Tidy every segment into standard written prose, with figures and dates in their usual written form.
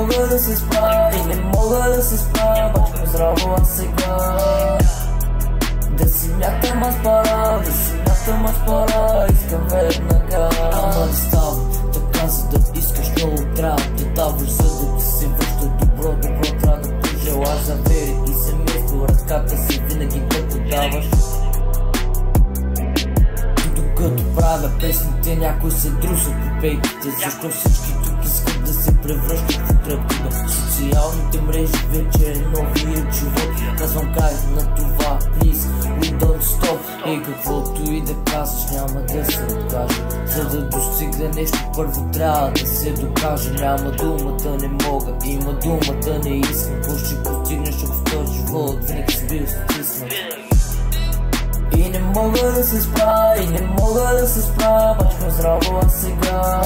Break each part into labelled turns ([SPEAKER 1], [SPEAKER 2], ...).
[SPEAKER 1] мога да се справя, и не мога да се справя, бачка здраво аз сега. Да си мятам аз пара, да си мятам аз пара, искам веднага. Ама да става така, за да искаш много трябва да даваш, за да ти се връща добро, трябва да пожелаш за вери и семейство, ръката си винаги да подаваш. Докато правя песните, някой се друса по пейките, защо всички тук искат да се превръщат в отръпките. Социалните мрежи вече е новият живот, казвам край на това, please, we don't stop. И каквото и да казваш, няма да се откажа. За да достигне нещо, първо трябва да се докаже. Няма думата не мога, има думата не искам. Какво ще постигнеш в този живот, винаги си бил стиснат. И не мога да се справя, и не мога да се справя, бачка здраво аз сега.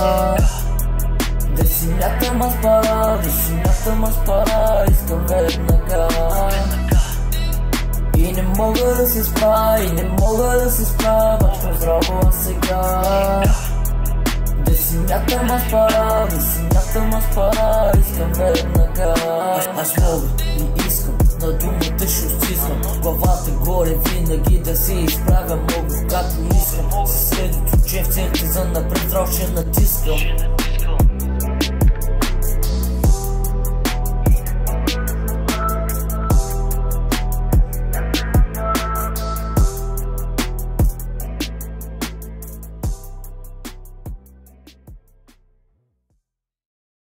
[SPEAKER 1] Да си мятам аз пара, да си мятам аз пара, искам веднага. И не мога да се справя, и не мога да се справя, бачка здраво аз сега. Да си мятам аз пара, да си мятам аз пара, искам веднага. Аз мога и искам, на думата ще стискам, главата горе винаги да се изправя. Мога когато искам, съседото че в център за напред здрав ще натискам.